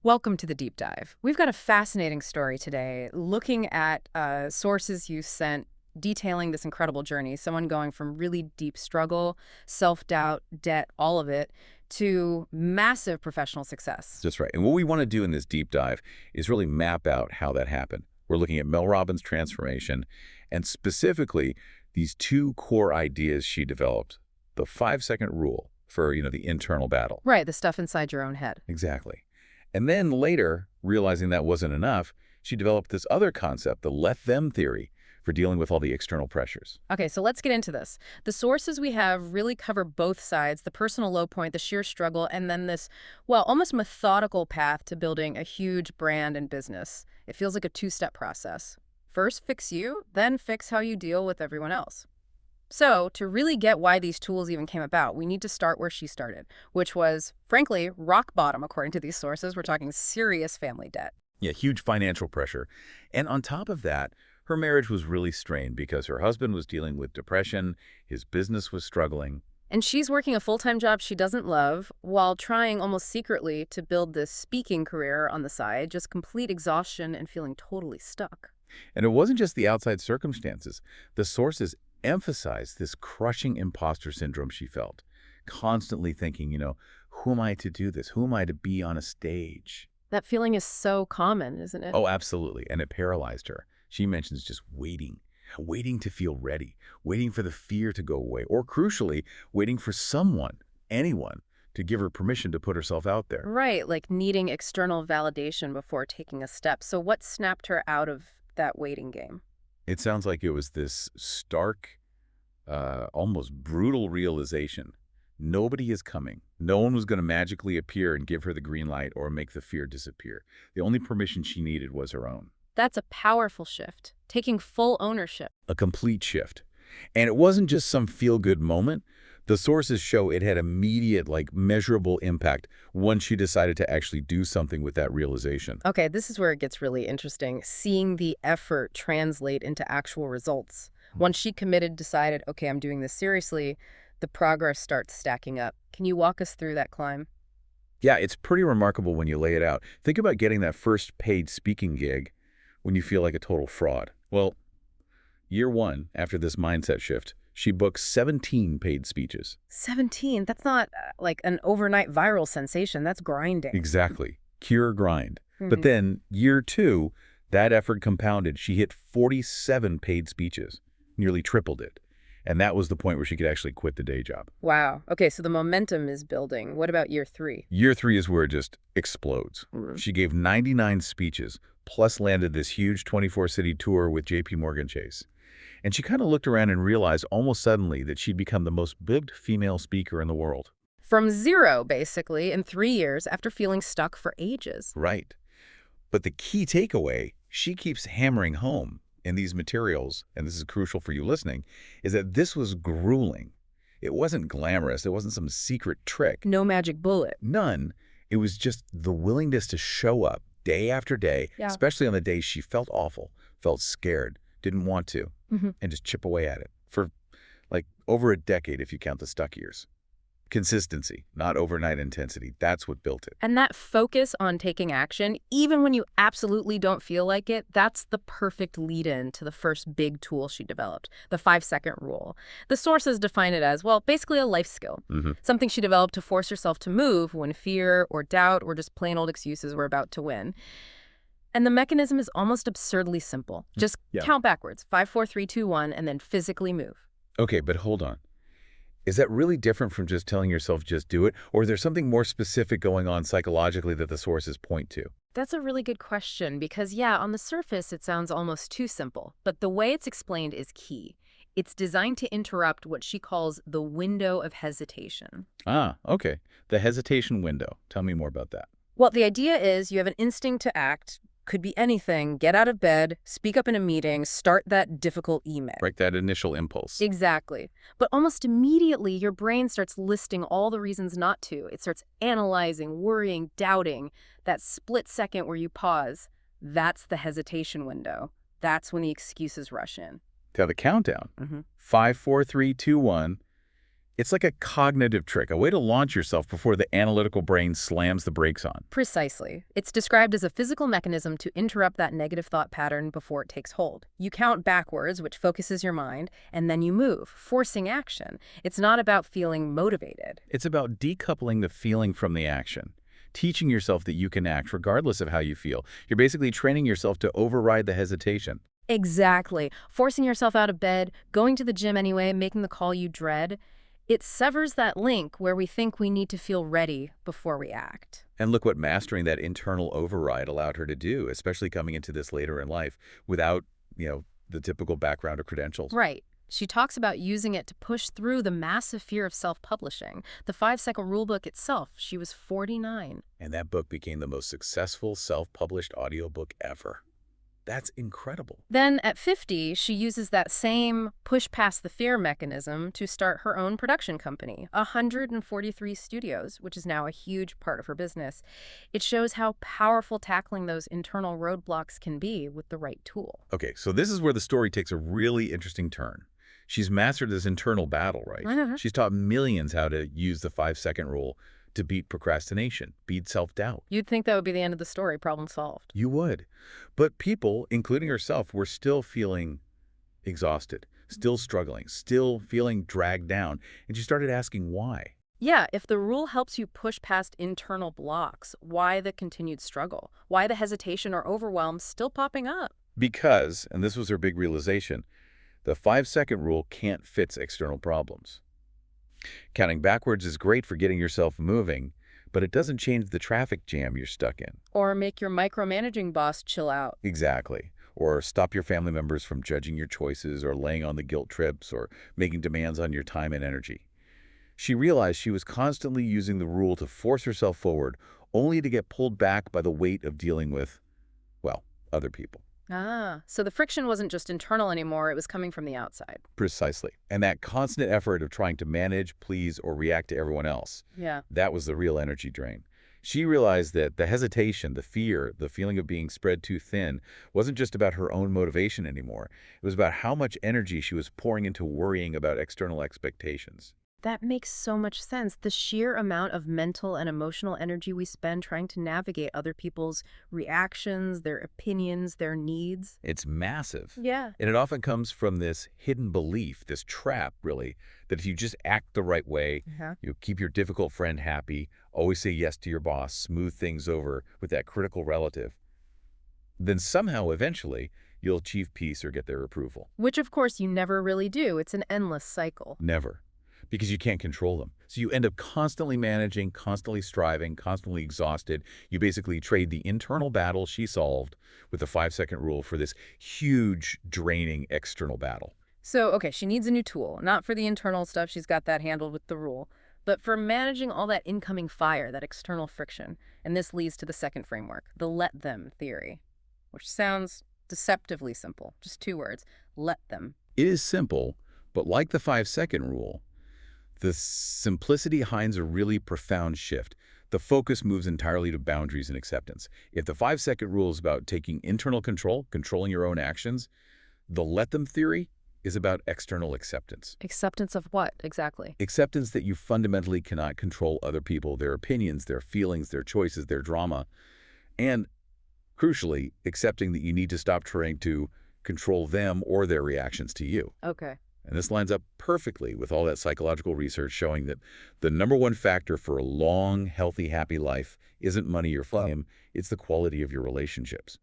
Welcome to the deep dive. We've got a fascinating story today, looking at sources you sent detailing this incredible journey. Someone going from really deep struggle, self-doubt, debt, all of it, to massive professional success. That's right. And what we want to do in this deep dive is really map out how that happened. We're looking at Mel Robbins' transformation and specifically these two core ideas she developed. The 5-second rule for, the internal battle. Right, the stuff inside your own head. Exactly. And then later, realizing that wasn't enough, she developed this other concept, the let them theory, for dealing with all the external pressures. Okay, so let's get into this. The sources we have really cover both sides, the personal low point, the sheer struggle, and then this, well, almost methodical path to building a huge brand and business. It feels like a two-step process. First, fix you, then fix how you deal with everyone else. So, to really get why these tools even came about, we need to start where she started, which was, frankly, rock bottom, according to these sources. We're talking serious family debt. Yeah, huge financial pressure. And on top of that, her marriage was really strained because her husband was dealing with depression, his business was struggling. And she's working a full-time job she doesn't love while trying almost secretly to build this speaking career on the side, just complete exhaustion and feeling totally stuck. And it wasn't just the outside circumstances. The sources emphasized this crushing imposter syndrome she felt, constantly thinking, who am I to do this? Who am I to be on a stage? That feeling is so common, isn't it? Oh, absolutely. And it paralyzed her. She mentions just waiting to feel ready, waiting for the fear to go away, or crucially, waiting for someone, anyone, to give her permission to put herself out there. Right, like needing external validation before taking a step. So what snapped her out of that waiting game? It sounds like it was this stark, almost brutal realization. Nobody is coming. No one was going to magically appear and give her the green light or make the fear disappear. The only permission she needed was her own. That's a powerful shift, taking full ownership. A complete shift. And it wasn't just some feel-good moment. The sources show it had immediate, measurable impact once she decided to actually do something with that realization. Okay, this is where it gets really interesting, seeing the effort translate into actual results. Once she committed, decided, okay, I'm doing this seriously, the progress starts stacking up. Can you walk us through that climb? Yeah, it's pretty remarkable when you lay it out. Think about getting that first paid speaking gig when you feel like a total fraud. Well, year one, after this mindset shift, she booked 17 paid speeches. 17? That's not like an overnight viral sensation. That's grinding. Exactly. Cure grind. But then, year two, that effort compounded. She hit 47 paid speeches, nearly tripled it. And that was the point where she could actually quit the day job. Wow. Okay, so the momentum is building. What about year three? Year three is where it just explodes. She gave 99 speeches, plus landed this huge 24-city tour with JP Morgan Chase. And she kind of looked around and realized almost suddenly that she'd become the most booked female speaker in the world. From zero, basically, in 3 years after feeling stuck for ages. Right. But the key takeaway she keeps hammering home in these materials, and this is crucial for you listening, is that this was grueling. It wasn't glamorous. It wasn't some secret trick. No magic bullet. None. It was just the willingness to show up day after day, especially on the days she felt awful, felt scared, didn't want to, and just chip away at it for over a decade if you count the stuck years. Consistency, not overnight intensity. That's what built it. And that focus on taking action, even when you absolutely don't feel like it, that's the perfect lead-in to the first big tool she developed, the 5-second rule. The sources define it as, well, basically a life skill, something she developed to force herself to move when fear or doubt or just plain old excuses were about to win. And the mechanism is almost absurdly simple. Just count backwards, 5, 4, 3, 2, 1, and then physically move. Okay, but hold on. Is that really different from just telling yourself just do it? Or is there something more specific going on psychologically that the sources point to? That's a really good question because, yeah, on the surface, it sounds almost too simple. But the way it's explained is key. It's designed to interrupt what she calls the window of hesitation. Ah, okay. The hesitation window. Tell me more about that. Well, the idea is you have an instinct to act, could be anything, get out of bed, speak up in a meeting, start that difficult email. Right, that initial impulse. Exactly. But almost immediately, your brain starts listing all the reasons not to. It starts analyzing, worrying, doubting. That split second where you pause, that's the hesitation window. That's when the excuses rush in. To the countdown. 5, 4, 3, 2, 1. It's like a cognitive trick, a way to launch yourself before the analytical brain slams the brakes on. Precisely. It's described as a physical mechanism to interrupt that negative thought pattern before it takes hold. You count backwards, which focuses your mind, and then you move, forcing action. It's not about feeling motivated. It's about decoupling the feeling from the action, teaching yourself that you can act regardless of how you feel. You're basically training yourself to override the hesitation. Exactly. Forcing yourself out of bed, going to the gym anyway, making the call you dread. It severs that link where we think we need to feel ready before we act. And look what mastering that internal override allowed her to do, especially coming into this later in life without, the typical background or credentials. Right. She talks about using it to push through the massive fear of self-publishing. The 5-second rulebook itself, she was 49. And that book became the most successful self-published audiobook ever. That's incredible. Then at 50, she uses that same push past the fear mechanism to start her own production company, 143 studios, which is now a huge part of her business. It shows how powerful tackling those internal roadblocks can be with the right tool. Okay, so this is where the story takes a really interesting turn. She's mastered this internal battle, right? She's taught millions how to use the 5-second rule to beat procrastination, beat self-doubt. You'd think that would be the end of the story, problem solved. You would. But people, including herself, were still feeling exhausted, still struggling, still feeling dragged down. And she started asking why. Yeah, if the rule helps you push past internal blocks, why the continued struggle? Why the hesitation or overwhelm still popping up? Because, and this was her big realization, the 5-second rule can't fix external problems. Counting backwards is great for getting yourself moving, but it doesn't change the traffic jam you're stuck in. Or make your micromanaging boss chill out. Exactly. Or stop your family members from judging your choices or laying on the guilt trips or making demands on your time and energy. She realized she was constantly using the rule to force herself forward, only to get pulled back by the weight of dealing with, other people. So the friction wasn't just internal anymore, it was coming from the outside. Precisely. And that constant effort of trying to manage, please, or react to everyone else, that was the real energy drain. She realized that the hesitation, the fear, the feeling of being spread too thin wasn't just about her own motivation anymore. It was about how much energy she was pouring into worrying about external expectations. That makes so much sense. The sheer amount of mental and emotional energy we spend trying to navigate other people's reactions, their opinions, their needs. It's massive. Yeah. And it often comes from this hidden belief, this trap, really, that if you just act the right way, you keep your difficult friend happy, always say yes to your boss, smooth things over with that critical relative, then somehow, eventually, you'll achieve peace or get their approval. Which, of course, you never really do. It's an endless cycle. Never. Because you can't control them. So you end up constantly managing, constantly striving, constantly exhausted. You basically trade the internal battle she solved with the 5-second rule for this huge, draining external battle. So, okay, she needs a new tool. Not for the internal stuff, she's got that handled with the rule, but for managing all that incoming fire, that external friction. And this leads to the second framework, the let them theory, which sounds deceptively simple. Just 2 words, let them. It is simple, but like the 5-second rule, the simplicity hides a really profound shift. The focus moves entirely to boundaries and acceptance. If the 5-second rule is about taking internal control, controlling your own actions, the let them theory is about external acceptance. Acceptance of what, exactly? Acceptance that you fundamentally cannot control other people, their opinions, their feelings, their choices, their drama. And, crucially, accepting that you need to stop trying to control them or their reactions to you. Okay. And this lines up perfectly with all that psychological research showing that the #1 factor for a long, healthy, happy life isn't money or fame, it's the quality of your relationships.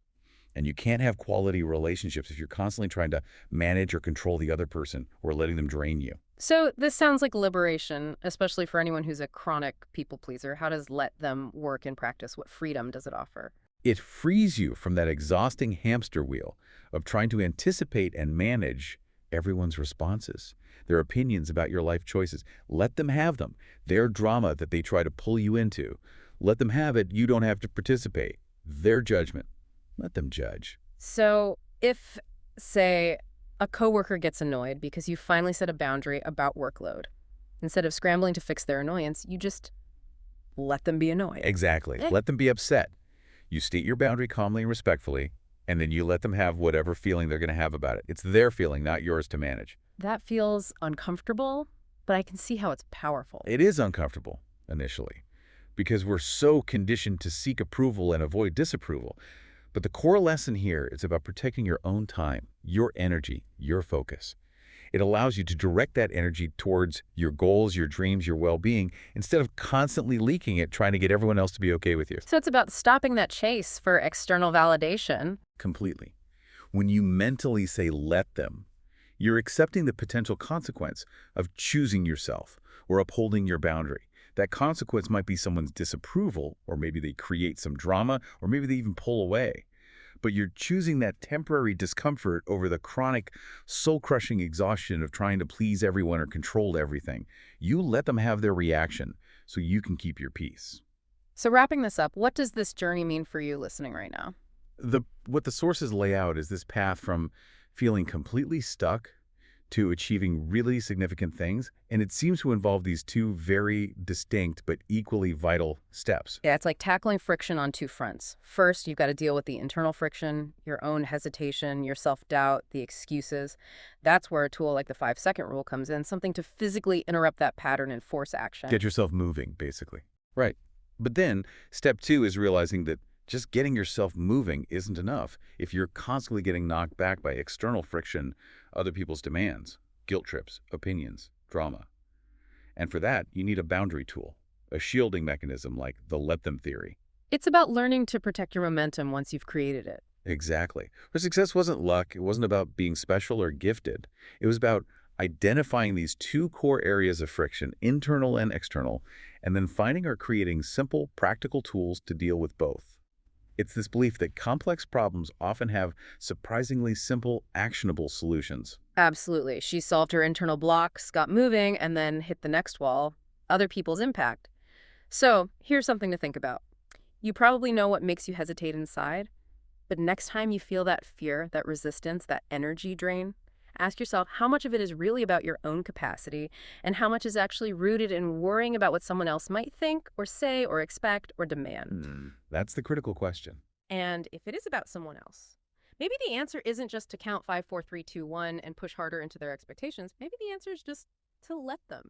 And you can't have quality relationships if you're constantly trying to manage or control the other person or letting them drain you. So this sounds like liberation, especially for anyone who's a chronic people pleaser. How does let them work in practice? What freedom does it offer? It frees you from that exhausting hamster wheel of trying to anticipate and manage everyone's responses, their opinions about your life choices. Let them have them. Their drama that they try to pull you into. Let them have it. You don't have to participate. Their judgment. Let them judge. So if, say, a coworker gets annoyed because you finally set a boundary about workload, instead of scrambling to fix their annoyance, you just let them be annoyed. Exactly. Let them be upset. You state your boundary calmly and respectfully, and then you let them have whatever feeling they're going to have about it. It's their feeling, not yours to manage. That feels uncomfortable, but I can see how it's powerful. It is uncomfortable initially because we're so conditioned to seek approval and avoid disapproval. But the core lesson here is about protecting your own time, your energy, your focus. It allows you to direct that energy towards your goals, your dreams, your well-being, instead of constantly leaking it, trying to get everyone else to be okay with you. So it's about stopping that chase for external validation. Completely. When you mentally say let them, you're accepting the potential consequence of choosing yourself or upholding your boundary. That consequence might be someone's disapproval, or maybe they create some drama, or maybe they even pull away. But you're choosing that temporary discomfort over the chronic, soul-crushing exhaustion of trying to please everyone or control everything. You let them have their reaction so you can keep your peace. So wrapping this up, what does this journey mean for you listening right now? What the sources lay out is this path from feeling completely stuck to achieving really significant things, and it seems to involve these two very distinct but equally vital steps. Yeah, it's like tackling friction on two fronts. First, you've got to deal with the internal friction, your own hesitation, your self-doubt, the excuses. That's where a tool like the 5-second rule comes in, something to physically interrupt that pattern and force action. Get yourself moving, basically. Right. But then, step two is realizing that just getting yourself moving isn't enough if you're constantly getting knocked back by external friction, other people's demands, guilt trips, opinions, drama. And for that, you need a boundary tool, a shielding mechanism like the let them theory. It's about learning to protect your momentum once you've created it. Exactly. Her success wasn't luck. It wasn't about being special or gifted. It was about identifying these two core areas of friction, internal and external, and then finding or creating simple, practical tools to deal with both. It's this belief that complex problems often have surprisingly simple, actionable solutions. Absolutely. She solved her internal blocks, got moving, and then hit the next wall, other people's impact. So here's something to think about. You probably know what makes you hesitate inside, but next time you feel that fear, that resistance, that energy drain, ask yourself how much of it is really about your own capacity and how much is actually rooted in worrying about what someone else might think or say or expect or demand. That's the critical question. And if it is about someone else, maybe the answer isn't just to count 5, 4, 3, 2, 1 and push harder into their expectations. Maybe the answer is just to let them.